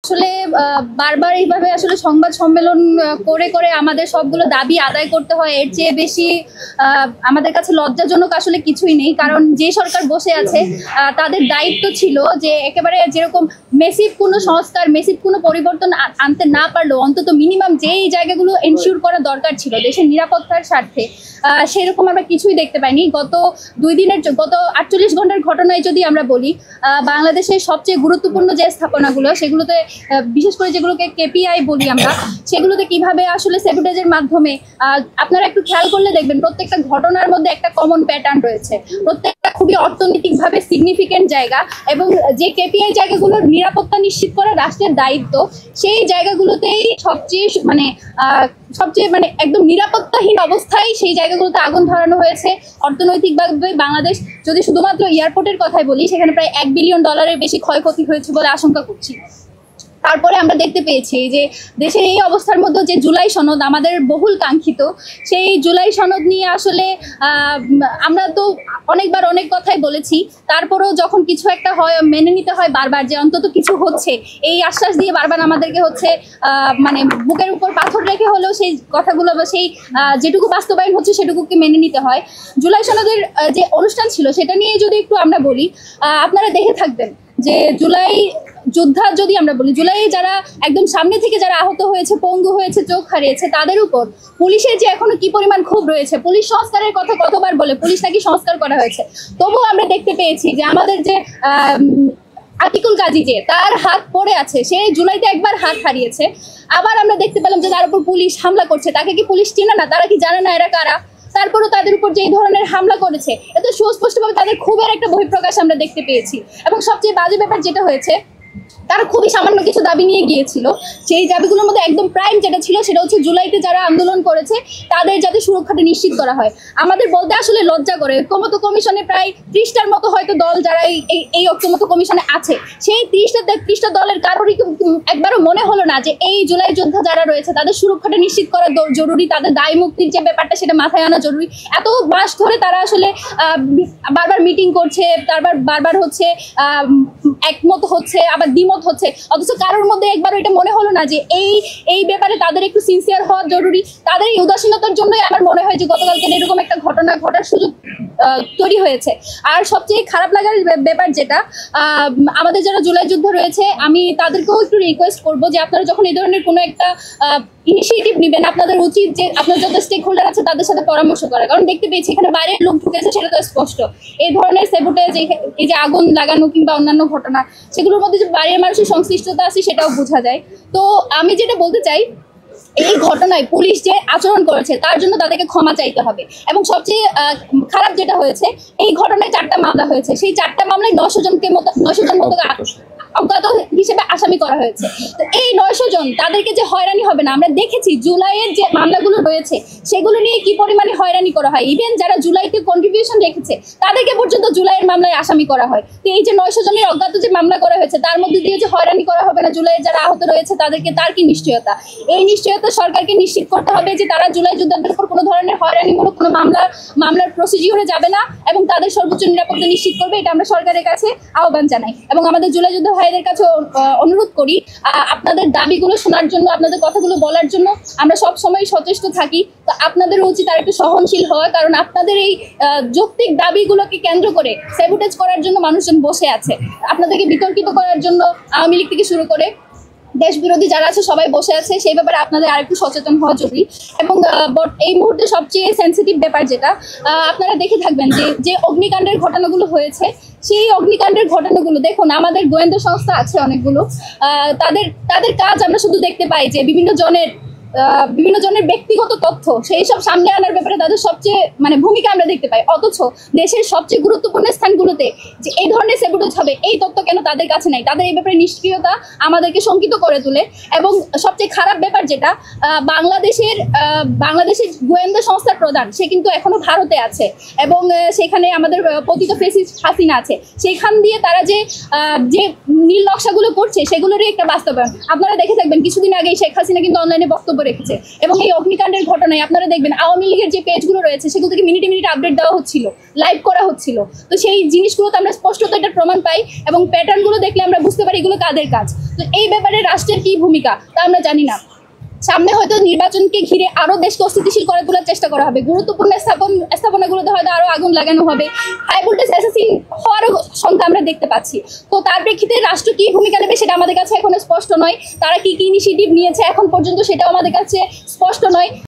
আসলে বারবার এইভাবে আসলে সংবাদ সম্মেলন করে করে আমাদের সবগুলো দাবি আদায় করতে হয়, এর চেয়ে বেশি আমাদের কাছে লজ্জাজনক আসলে কিছুই নেই। কারণ যে সরকার বসে আছে তাদের দায়িত্ব ছিল যে একেবারে যেরকম মেসিভ কোনো সংস্কার, মেসিভ কোনো পরিবর্তন আনতে না পারলেও অন্তত মিনিমাম যেই জায়গাগুলো এনশিওর করা দরকার ছিল দেশের নিরাপত্তার স্বার্থে, সেরকম আমরা কিছুই দেখতে পাইনি। গত 48 ঘন্টার ঘটনায় যদি আমরা বলি, বাংলাদেশের সবচেয়ে গুরুত্বপূর্ণ যে স্থাপনাগুলো সেগুলোতে, বিশেষ করে যেগুলোকে কেপিআই বলি আমরা, সেগুলোতে কিভাবে আসলে স্যাবোটেজের মাধ্যমে, আপনারা একটু খেয়াল করলে দেখবেন প্রত্যেকটা ঘটনার মধ্যে একটা কমন প্যাটার্ন রয়েছে, প্রত্যেকটা খুবই অর্থনৈতিকভাবে সিগনিফিকেন্ট জায়গা, এবং যে কেপিআই জায়গাগুলোর নিরাপত্তা নিশ্চিত করা রাষ্ট্রের দায়িত্ব, সেই জায়গাগুলোতেই সবচেয়ে একদম নিরাপত্তাহীন অবস্থায় সেই জায়গাগুলোতে আগুন ধরানো হয়েছে। অর্থনৈতিকভাবে বাংলাদেশ, যদি শুধুমাত্র এয়ারপোর্টের কথাই বলি, সেখানে প্রায় $1 বিলিয়ন বেশি ক্ষয়ক্ষতি হয়েছে বলে আশঙ্কা করছি। তারপরে আমরা দেখতে পেয়েছি যে দেশের এই অবস্থার মধ্যে যে জুলাই সনদ আমাদের বহুল কাঙ্ক্ষিত, সেই জুলাই সনদ নিয়ে আসলে আমরা তো অনেকবার অনেক কথাই বলেছি, তারপরেও যখন কিছু একটা হয় মেনে নিতে হয় বারবার যে অন্তত কিছু হচ্ছে, এই আশ্বাস দিয়ে বারবার আমাদেরকে হচ্ছে বুকের উপর পাথর রেখে হলেও সেই কথাগুলো বা সেই যেটুকু বাস্তবায়ন হচ্ছে সেটুকুকে মেনে নিতে হয়। জুলাই সনদের যে অনুষ্ঠান ছিল সেটা নিয়ে যদি একটু আমরা বলি, আপনারা দেখে থাকবেন যে জুলাই যোদ্ধা যদি আমরা বলি, জুলাই যারা একদম সামনে থেকে যারা আহত হয়েছে, পঙ্গু হয়েছে, চোখ হারিয়েছে, তাদের উপর পুলিশের যে এখনো কি পরিমাণ ক্ষোভ রয়েছে। পুলিশ সংস্কারের কথা কতবার বলে, পুলিশ নাকি সংস্কার করা হয়েছে, তবুও আমরা দেখতে পেয়েছি যে আমাদের যে আতিকুল গাজী, যে তার হাত পড়ে আছে, সে জুলাইতে একবার হাত হারিয়েছে, আবার আমরা দেখতে পেলাম যে তার উপর পুলিশ হামলা করছে। তাকে কি পুলিশ চেনে না? তারা কি জানে না এরা কারা? তারপরও তাদের উপর যে ধরনের হামলা করেছে, এত সুস্পষ্টভাবে তাদের ক্ষোভের একটা বহিঃপ্রকাশ আমরা দেখতে পেয়েছি। এবং সবচেয়ে বাজে ব্যাপার যেটা হয়েছে, তারা খুবই সামান্য কিছু দাবি নিয়ে গিয়েছিল, সেই দাবিগুলোর মধ্যে একদম প্রাইম যেটা ছিল সেটা হচ্ছে জুলাইতে যারা আন্দোলন করেছে তাদের যাতে সুরক্ষাটা নিশ্চিত করা হয়। আমাদের বলতে আসলে লজ্জা করে, ঐক্যমত্য কমিশনে প্রায় 30টার মতো হয়তো দল যারা এই ঐক্যমত্য কমিশনে আছে, সেই 30টা দলের কারোরই একবারও মনে হলো না যে এই জুলাই যোদ্ধা যারা রয়েছে তাদের সুরক্ষাটা নিশ্চিত করা জরুরি, তাদের দায় মুক্তির যে ব্যাপারটা সেটা মাথায় আনা জরুরি। এত মাস ধরে তারা আসলে বারবার মিটিং করছে, বারবার হচ্ছে একমত হচ্ছে, আবার দ্বিমত হচ্ছে, অথচ কারোর মধ্যে একবার এটা মনে হলো না যে এই ব্যাপারে তাদের একটু সিনসিয়ার হওয়া জরুরি। তাদের এই উদাসীনতার জন্যই আমার মনে হয় যে গতকালকে এরকম একটা ঘটনা ঘটার সুযোগ তৈরি হয়েছে। আর সবচেয়ে খারাপ লাগার ব্যাপার যেটা, আমাদের যারা জুলাই যুদ্ধ রয়েছে, আমি তাদেরকেও একটু রিকোয়েস্ট করবো যে আপনারা যখন এই ধরনের কোনো একটা ইনিশিয়েটিভ নেবেন, আপনাদের উচিত যে আপনার যত স্টেক হোল্ডার আছে তাদের সাথে পরামর্শ করা। কারণ দেখতে পেয়েছি এখানে বাইরের লোক ঢুকেছে, সেটা তো স্পষ্ট। এই ধরনের স্যাবোটেজ, এই যে আগুন লাগানো কিংবা অন্যান্য ঘটনা, সেগুলোর মধ্যে যে বাইরের মানুষের সংশ্লিষ্টতা আছে সেটাও বোঝা যায়। তো আমি যেটা বলতে চাই, এই ঘটনায় পুলিশ যে আচরণ করেছে তার জন্য তাদেরকে ক্ষমা চাইতে হবে। এবং সবচেয়ে খারাপ যেটা হয়েছে, এই ঘটনায় 4টা মামলা হয়েছে, সেই 4টা মামলায় 900 জন মতো অজ্ঞাত হিসেবে আসামি করা হয়েছে। তো এই 900 জন তাদেরকে যে হয়রানি হবে না, আমরা দেখেছি জুলাইয়ের যে মামলাগুলো রয়েছে সেগুলো নিয়ে কি পরিমাণে হয়রানি করা হয়। ইভেন যারা জুলাইতে কন্ট্রিবিউশন রেখেছে তাদেরকে পর্যন্ত জুলাইয়ের মামলায় আসামি করা হয়। তো এই যে 900 জনের অজ্ঞাত যে মামলা করা হয়েছে তার মধ্যে দিয়ে যে হয়রানি করা হবে না জুলাইয়ের যারা আহত রয়েছে তাদেরকে, তার কি নিশ্চয়তা? এই নিশ্চয়তা সরকারকে নিশ্চিত করতে হবে যে তারা জুলাই যোদ্ধাদের উপর কোনো ধরনের হয়রানিমূলক কোনো মামলার প্রসিডিওরে যাবে না এবং তাদের সর্বোচ্চ নিরাপত্তা নিশ্চিত করবে। এটা আমরা সরকারের কাছে আহ্বান জানাই এবং আমাদের জুলাই যোদ্ধা ভাইদের কাছে অনুরোধ করি, আপনাদের দাবিগুলো শোনার জন্য, আপনাদের কথাগুলো বলার জন্য আমরা সব সময় সচেষ্ট থাকি। তো আপনাদের উচিত আর একটু সহনশীল হওয়া, কারণ আপনাদের এই যৌক্তিক দাবিগুলোকে কেন্দ্র করে স্যাবোটেজ করার জন্য মানুষজন বসে আছে, আপনাদেরকে বিতর্কিত করার জন্য আওয়ামী লীগ থেকে শুরু করে দেশ বিরোধী যারা আছে সবাই বসে আছে। সেই ব্যাপারে আপনাদের আরেকটু সচেতন হওয়া জরুরি। এবং এই মুহূর্তে সবচেয়ে সেন্সিটিভ ব্যাপার যেটা, আপনারা দেখে থাকবেন যে অগ্নিকাণ্ডের ঘটনাগুলো হয়েছে, সেই অগ্নিকাণ্ডের ঘটনাগুলো দেখুন, আমাদের গোয়েন্দা সংস্থা আছে অনেকগুলো, তাদের কাজ আমরা শুধু দেখতে পাই যে বিভিন্ন জনের ব্যক্তিগত তথ্য সেই সব সামনে আনার ব্যাপারে তাদের সবচেয়ে ভূমিকা আমরা দেখতে পাই। অথচ দেশের সবচেয়ে গুরুত্বপূর্ণ স্থানগুলোতে যে এই ধরনের স্যাবোটেজ হবে এই তথ্য কেন তাদের কাছে নাই? তাদের এই ব্যাপারে নিষ্ক্রিয়তা আমাদেরকে শঙ্কিত করে তোলে। এবং সবচেয়ে খারাপ ব্যাপার যেটা, বাংলাদেশের গোয়েন্দা সংস্থার প্রধান সে কিন্তু এখনো ভারতে আছে এবং সেখানে আমাদের পতিত ফ্যাসিস্ট হাসিনা আছে। সেখান দিয়ে তারা যে নীল নকশাগুলো করছে সেগুলোরই একটা বাস্তবায়ন। আপনারা দেখে থাকবেন কিছুদিন আগে শেখ হাসিনা কিন্তু অনলাইনে বক্তব্য বক্তব্য রেখেছে। এবং এই অগ্নিকাণ্ডের ঘটনায় আপনারা দেখবেন আওয়ামী লীগের যে পেজগুলো রয়েছে সেগুলো থেকে মিনিটে মিনিটে আপডেট দেওয়া হচ্ছিল, লাইভ করা হচ্ছিল। তো সেই জিনিসগুলোতে আমরা স্পষ্টত এটার প্রমাণ পাই এবং প্যাটার্নগুলো দেখলে আমরা বুঝতে পারি এগুলো কাদের কাজ। তো এই ব্যাপারে রাষ্ট্রের কি ভূমিকা তা আমরা জানি না। সামনে হয়তো নির্বাচনকে ঘিরে আরো দেশকে অস্থিতিশীল করে তোলার চেষ্টা করা হবে, গুরুত্বপূর্ণ স্থাপনাগুলোতে হয়তো আরো আগুন লাগানো হবে, হাই ভোল্টেজ অ্যাসাসিন হওয়ারও সংখ্যা আমরা দেখতে পাচ্ছি। তো তার প্রেক্ষিতে রাষ্ট্র কি ভূমিকা নেবে সেটা আমাদের কাছে এখনো স্পষ্ট নয়। তারা কি কি ইনিশিয়েটিভ নিয়েছে এখন পর্যন্ত সেটাও আমাদের কাছে স্পষ্ট নয়।